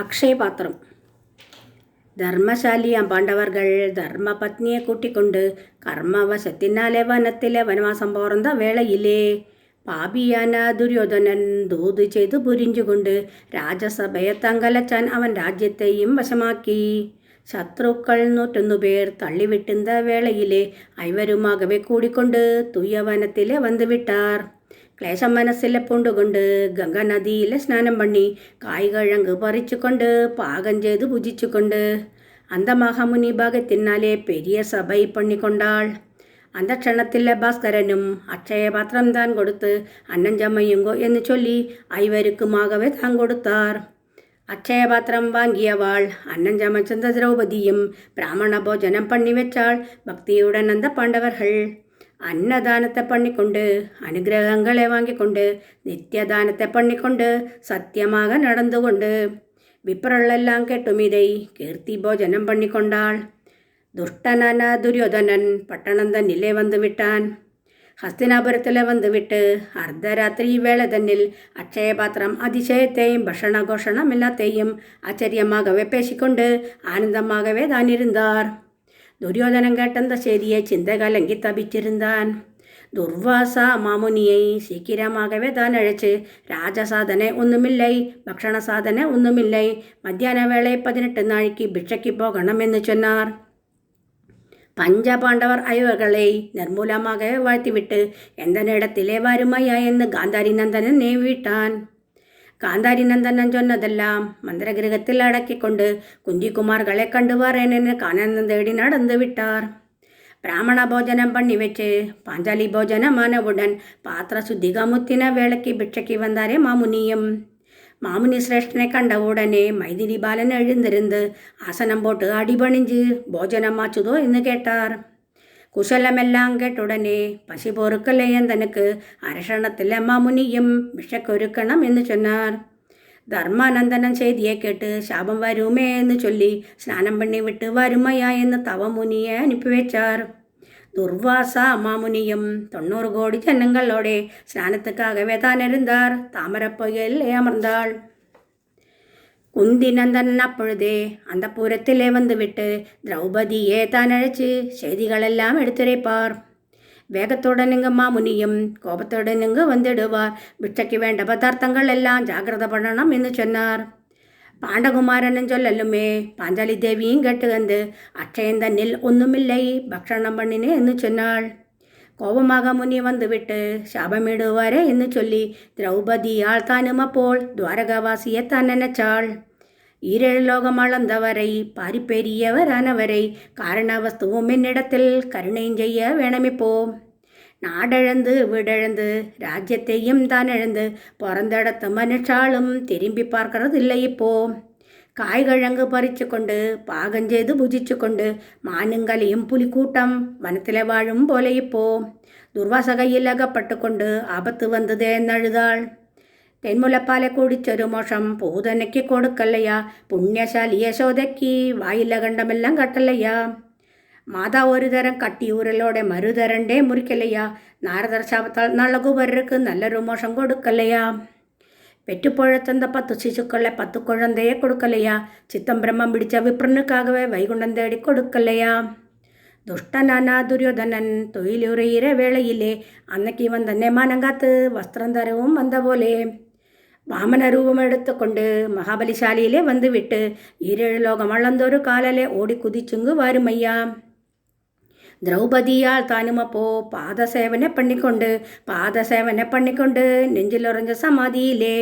അക്ഷയപാത്രം. ധർമ്മശാലിയാം പാണ്ഡവർകൾ ധർമ്മപത്നിയെ കൂട്ടിക്കൊണ്ട് കർമ്മവശത്തിനാലെ വനത്തിലെ വനവാസം പോർന്ന വേളയിലെ പാപിയാന ദുര്യോധനൻ ദൂത് ചെയ്ത് പുരിഞ്ചുകൊണ്ട് രാജസഭയെ തങ്കലച്ചാൻ അവൻ രാജ്യത്തെയും വശമാക്കി. ശത്രുക്കൾ 101 പേർ തള്ളിവിട്ടുന്ന വേളയിലെ ഐവരുമാകവെ കൂടിക്കൊണ്ട് തുയ്യവനത്തിലെ വന്നുവിട്ടാർ. ക്ലേശം മനസ്സിലെ പൂണ്ടുകൊണ്ട് ഗംഗാനദിയിലെ സ്നാനം പണി കായ്കഴങ്ക് പറിച്ചുകൊണ്ട് പാകം ചെയ്ത് ഭുജിച്ചുകൊണ്ട് அந்த மகாமுனி பாகத்தினாலே பெரிய சபை பண்ணிக்கொண்டாள். அந்த க்ஷணத்திலே பாஸ்கரனும் அக்ஷயபாத்திரம் தான் கொடுத்து அன்னஞ்சமையுங்கோ என்று சொல்லி ஐவருக்குமாகவே தான் கொடுத்தார். அக்ஷயபாத்திரம் வாங்கியவாள் அன்னஞ்சமைச்சந்த திரௌபதியும் பிராமண போஜனம் பண்ணி வச்சாள். பக்தியுடன் அந்த பாண்டவர்கள் அன்னதானத்தை பண்ணிக்கொண்டு அனுகிரகங்களை வாங்கிக்கொண்டு நித்தியதானத்தை பண்ணிக்கொண்டு சத்தியமாக நடந்து கொண்டு விப்ரரெல்லாம் கேட்டும் இதை கீர்த்தி போஜனம் பண்ணிக்கொண்டாள். துஷ்டனான துரியோதனன் பட்டணம் தன்னிலே வந்து விட்டான். ഹസ്തിനാപുരത്തിലെ വന്നുവിട്ട് അർദ്ധരാത്രി വേള തന്നിൽ അക്ഷയപാത്രം അതിശയത്തെയും ഭക്ഷണഘോഷണമില്ലാത്തെയും ആശ്ചര്യമാകവെ പേശിക്കൊണ്ട് ആനന്ദമാകവേ താനിരുந்தார். துரியோதனன் கேட்டந்த செய்தியை சிந்தை கலங்கி தபிச்சிருந்தான். துர்வாசா மாமுனியை சீக்கிரமாகவே தான் அழைச்சு ராஜசாதனை ஒன்றுமில்லை, பக்ஷண சாதனை ஒன்றுமில்லை, மத்தியான வேளை 18 நாளைக்கு பிட்சைக்கு போகணும் என்று சொன்னார். பஞ்சபாண்டவர் ஐவர்களை நிர்மூலமாக வாழ்த்திவிட்டு எந்த இடத்திலே வருமையா என்று காந்தாரி நந்தனன் நேவிட்டான். காந்தாரி நந்தனன் சொன்னதெல்லாம் மந்திரகிரகத்தில் அடக்கிக்கொண்டு குந்திகுமார்களை கண்டு வரேன்னு கானந்தம் தேடி நடந்து விட்டார். பிராமண போஜனம் பண்ணி வச்சு பாஞ்சாலி போஜனமானவுடன் பாத்திர சுத்திகா முத்தின வேளைக்கு பிட்சைக்கு வந்தாரே மாமுனியும். மாமுனி சிரேஷ்டனை கண்ட உடனே மைதிலி பாலன் எழுந்திருந்து ஆசனம் போட்டு அடிபணிஞ்சு போஜனமாச்சுதோ என்று கேட்டார். குஷலமெல்லாம் கேட்டுடனே பசி பொறுக்கலையந்தனுக்கு அரசணத்தில் மாமுனியும் பிஷக்கொருக்கணும் என்று சொன்னார். தர்மானந்தனன் செய்தியை கேட்டு சாபம் வருமே என்று சொல்லி ஸ்நானம் பண்ணி விட்டு வருமையா என்று தவமுனியை அனுப்பி வச்சார். துர்வாசா மாமுனியும் 90 கோடி ஜனங்களோட ஸ்நானத்துக்காகவே தான் இருந்தார். தாமரப்பொய்யில் அமர்ந்தாள். குந்திநந்தன் அப்பொழுதே அந்த புறத்திலே வந்துவிட்டு திரௌபதியே தான் அழைச்சி செய்திகளெல்லாம் எடுத்துரைப்பார். வேகத்துடன் இங்கு மாமுனியும் கோபத்துடன் இங்கு வந்துடுவார். பிட்சைக்கு வேண்ட பதார்த்தங்கள் எல்லாம் ஜாகிரத பண்ணணும் என்று சொன்னார். பாண்டகுமாரனும் சொல்லலுமே பாஞ்சாலி தேவியும் கேட்டு வந்து அக்ஷயன் தன்னில் ஒன்றுமில்லை, பக்ஷணம் பண்ணினே என்று சொன்னாள். கோபமாக முனி வந்துவிட்டு சாபமிடுவாரே என்று சொல்லி திரௌபதியால் தானும் அப்போல் துவாரகாவாசியை தான் நினைச்சாள். 7 லோகம் அளந்தவரை பாரிப்பெரியவரானவரை காரண வஸ்துவும் என்னிடத்தில் கருணையும் செய்ய வேணமிப்போ. நாடழந்து வீடழந்து ராஜ்யத்தையும் தான் இழந்து பிறந்த இடத்து மனுஷாலும் திரும்பி பார்க்கறது இல்லை இப்போ. காய்கழங்கு பறித்து கொண்டு பாகஞ்செய்து புஜிச்சு கொண்டு மானுங்களையும் புலிக்கூட்டம் வனத்தில் வாழும் போல இப்போ. துர்வாசகையில் அகப்பட்டு கொண்டு ஆபத்து வந்ததே എന്നഴുതാள். തെന്മുലപ്പാലെ കുടിച്ചൊരു മോഷം പൂതനയ്ക്ക് കൊടുക്കല്ലയ്യ, പുണ്യശാലി യശോദയ്ക്ക് വായില കണ്ടമെല്ലാം കട്ടല്ലയ്യ. മാതാ ഒരു തരം കട്ടിയൂരലോടെ മറുതരണ്ടേ മുറിക്കല്ലയ്യ, നാരദർ ശാപത്താൽ നള്ളകുവരർക്ക് നല്ലൊരു മോഷം കൊടുക്കല്ലയ്യ. പെറ്റുപുഴത്തந்த 10 ശിശുക്കളെ 10 കുഴന്തയെ കൊടുക്കല്ലയ്യ, ചിത്തം ബ്രഹ്മം പിടിച്ച വിപ്രനുക്കാകവേ വൈകുണ്ഠം തേടി കൊടുക്കല്ലയ്യ. ദുഷ്ടനാന ദുര്യോധനൻ തൊഴിലുറയിര വേളയിലെ അന്നയ്ക്ക് വന്നെ മാനം കാത്ത് വസ്ത്രം തരവും വന്ന പോലെ വാമന രൂപമെടുത്തുകൊണ്ട് മഹാബലിശാലിയിലെ வந்துவிட்டு 7 லோகம் அளந்தொரு காலலே ஓடி குதிச்சுங்கு வருமையா. திரௌபதியால் தானுமப்போ பாதசேவனை பண்ணிக்கொண்டு நெஞ்சிலுறைஞ்ச சமாதியிலே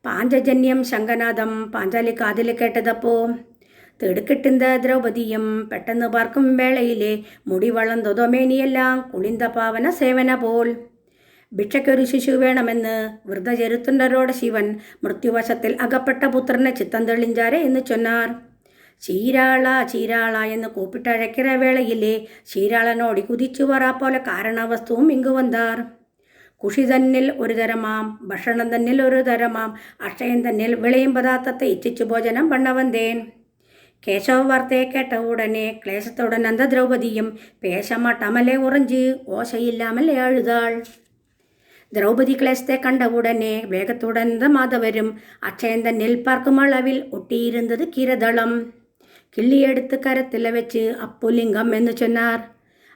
பாஞ்சஜன்யம் சங்கநாதம் பாஞ்சாலி காதில் கேட்டதப்போ തിടുക്കിട്ടിന്ത ദ്രൗപദിയും പെട്ടെന്ന് പാർക്കും വേളയിലെ മുടി വളർന്നതോ മേനിയെല്ലാം കുളിന്ത പാവന സേവന പോൽ. ഭിക്ഷയ്ക്കൊരു ശിശു വേണമെന്ന് വൃദ്ധചരുത്തുണ്ടരോട് ശിവൻ മൃത്യുവശത്തിൽ അകപ്പെട്ട പുത്രനെ ചിത്തം തെളിഞ്ചാരെ എന്ന് ചൊന്നാർ. ചീരാള ചീരാള എന്ന് കൂപ്പിട്ടഴക്കിற വേളയിലെ ചീരാളനോടി കുതിച്ചു വരാപ്പോലെ കാരണവസ്തുവും ഇങ്ങു വന്നാർ. കുഷി തന്നിൽ ഒരു തരമാം, ഭക്ഷണം തന്നിൽ ഒരു തരമാം, അക്ഷയൻ തന്നിൽ വിളയും പദാർത്ഥത്തെ ഇച്ഛിച്ചു ഭോജനം പണ്ണവന്തേൻ. കേശവ വാർത്തയെ കേട്ട ഉടനെ ക്ലേശത്തുടൻ அந்த திரௌபதியும் பேச மாட்டாமலே உறைஞ்சு ஓசையில்லாமல் அழுதாள். திரௌபதி கிளேசத்தை கண்டவுடனே வேகத்துடன் மாதவரும் அக்ஷயன் தன்னில் பார்க்கும் அளவில் ஒட்டியிருந்தது கீரதளம். கிள்ளி எடுத்து கரத்தில் வச்சு அப்புலிங்கம் என்று சொன்னார்.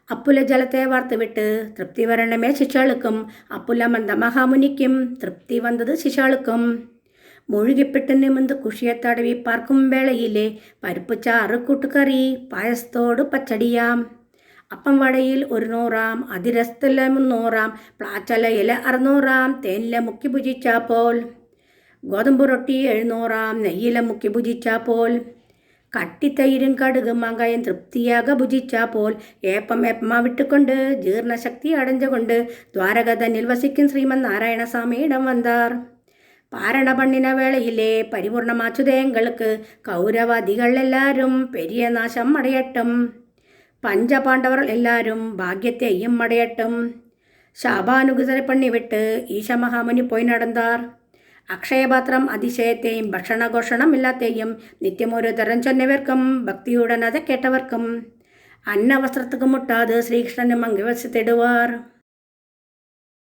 அப்புல ஜலத்தை வார்த்துவிட்டு திருப்தி வரணுமே சிஷாளுக்கும். அப்புலம் வந்த மகாமுனிக்கும் திருப்தி வந்தது சிஷாளுக்கும். மூழ்கிப்பிட்டு நிமிர்ந்து குஷியை தடவி பார்க்கும் வேளையிலே பருப்பு சாறு கூட்டுக்கறி பாயசத்தோடு பச்சடியாம். അപ്പം വടയിൽ 100, അതിരസത്തിൽ 300, പ്ലാച്ചലയിൽ 600, തേനിൽ മുക്കി ഭുജിച്ചാപ്പോൾ, ഗോതമ്പ് റൊട്ടി 700, നെയ്യിൽ മുക്കി ഭുജിച്ചാപ്പോൾ, കട്ടിത്തൈരും കടുകും മാങ്കായും തൃപ്തിയാക ഭുജിച്ചാപ്പോൾ, ഏപ്പമാവിട്ടുകൊണ്ട് ജീർണശക്തി അടഞ്ഞുകൊണ്ട് ദ്വാരക തന്നിൽ വസിക്കും ശ്രീമൻ നാരായണസ്വാമിയിടം വந்தார். பாரண பண்ணின வேளையிலே பரிபூர்ணமாச்சுதே எங்களுக்கு கௌரவாதிகள் எல்லாரும் பெரிய நாசம் அடையட்டும். பஞ்சபாண்டவர்கள் எல்லாரும் பாக்கியத்தையும் அடையட்டும். சாபானுகுசரை பண்ணிவிட்டு ஈஷ மகாமுனி போய் நடந்தார். அக்ஷயபாத்திரம் அதிசயத்தையும் பக்ஷணகோஷணம் எல்லாத்தையும் நித்தியம் ஒரு தரம் சொன்னவர்க்கும் பக்தியுடன் அதை கேட்டவர்க்கும் அன்ன வஸ்திரத்துக்கு முட்டாது ஸ்ரீகிருஷ்ணனும் அங்கு வசித்திடுவார்.